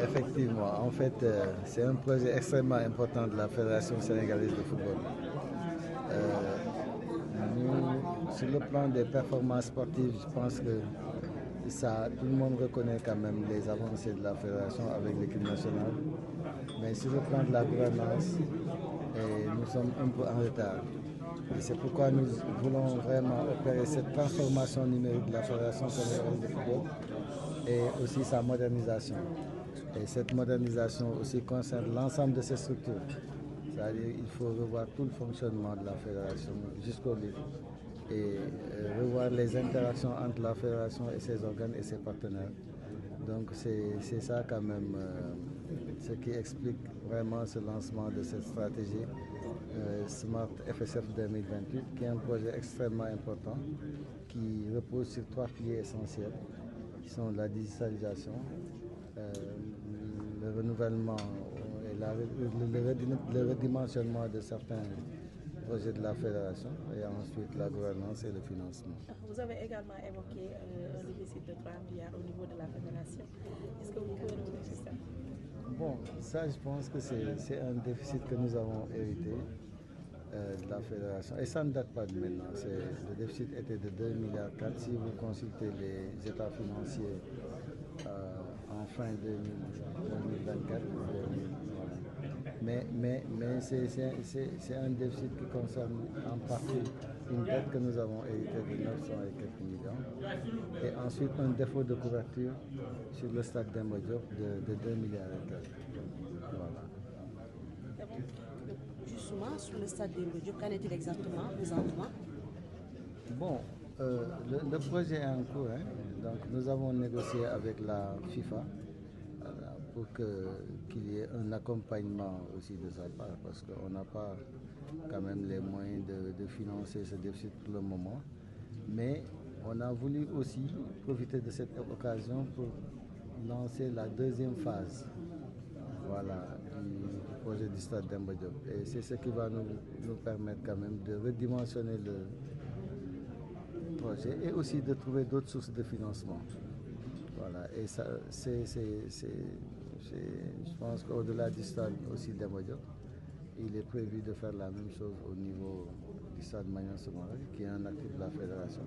Effectivement, en fait, c'est un projet extrêmement important de la Fédération sénégalaise de football. Euh, Nous, sur le plan des performances sportives, je pense que tout le monde reconnaît quand même les avancées de la fédération avec l'équipe nationale. Mais sur le plan de la gouvernance, nous sommes un peu en retard. Et c'est pourquoi nous voulons vraiment opérer cette transformation numérique de la Fédération sénégalaise de football et aussi sa modernisation. Et cette modernisation aussi concerne l'ensemble de ces structures. C'est-à-dire qu'il faut revoir tout le fonctionnement de la fédération jusqu'au bout et revoir les interactions entre la fédération et ses organes et ses partenaires. Donc c'est ça quand même ce qui explique vraiment ce lancement de cette stratégie Smart FSF 2028, qui est un projet extrêmement important qui repose sur 3 piliers essentiels qui sont la digitalisation, euh, le renouvellement et le redimensionnement de certains projets de la fédération et ensuite la gouvernance et le financement. Vous avez également évoqué un déficit de 3 milliards au niveau de la fédération. Est-ce que vous pouvez revenir sur ça? Bon, ça je pense que c'est un déficit que nous avons hérité de la fédération. Et ça ne date pas de maintenant. Le déficit était de 2,4 milliards. Si vous consultez les états financiers en fin 2024, voilà. Mais c'est un déficit qui concerne en partie une dette que nous avons héritée de 900 et quelques millions. Et ensuite un défaut de couverture sur le stade Demba Diop de 2 milliards et quelques. Voilà. Justement, sur le stade Demba Diop, qu'en est-il exactement présentement? Bon, le projet est en cours. Hein. Donc, nous avons négocié avec la FIFA pour qu'il y ait un accompagnement aussi de sa part, parce qu'on n'a pas quand même les moyens de financer ce déficit pour le moment. Mais on a voulu aussi profiter de cette occasion pour lancer la deuxième phase. Voilà, du projet du stade Demba Diop. Et c'est ce qui va nous permettre quand même de redimensionner le projet et aussi de trouver d'autres sources de financement. Voilà, et ça, je pense qu'au-delà du stade aussi Demba Diop, il est prévu de faire la même chose au niveau du stade Maniang Soumaré, qui est un actif de la fédération,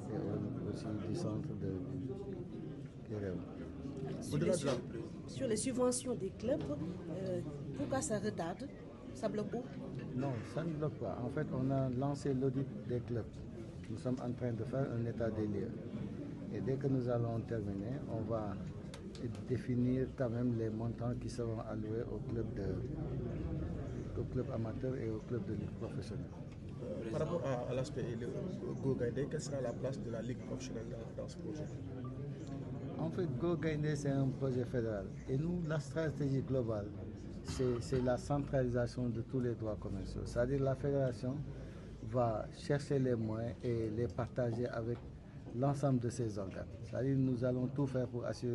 et aussi du centre de Kéréo. Sur les subventions des clubs, pourquoi ça retarde? Ça bloque où? Non, ça ne bloque pas. En fait, on a lancé l'audit des clubs. Nous sommes en train de faire un état des lieux. Et dès que nous allons terminer, on va définir quand même les montants qui seront alloués aux clubs amateurs et aux clubs de ligue professionnelle. Par rapport à l'aspect Go Gaindé, quelle sera la place de la ligue professionnelle dans ce projet? En fait, Go Gaindé, c'est un projet fédéral. Et nous, la stratégie globale, c'est la centralisation de tous les droits commerciaux. C'est-à-dire la fédération va chercher les moyens et les partager avec l'ensemble de ses organes. C'est-à-dire nous allons tout faire pour assurer